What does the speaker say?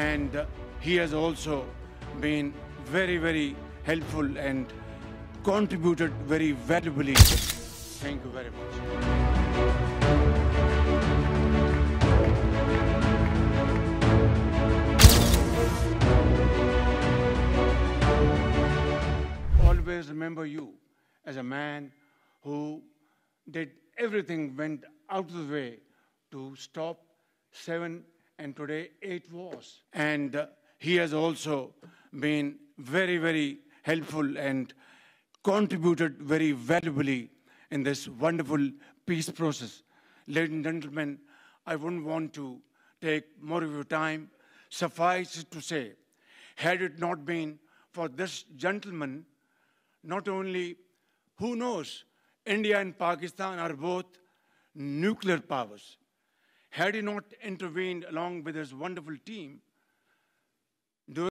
and he has also been very, very helpful and contributed very valuably. Thank you very much. Always remember you as a man who did everything, went out of the way to stop 7 and today 8 wars. And he has also been very, very helpful and contributed very valuably in this wonderful peace process. Ladies and gentlemen, I wouldn't want to take more of your time. Suffice it to say, had it not been for this gentleman, not only, who knows, India and Pakistan are both nuclear powers. Had he not intervened along with his wonderful team,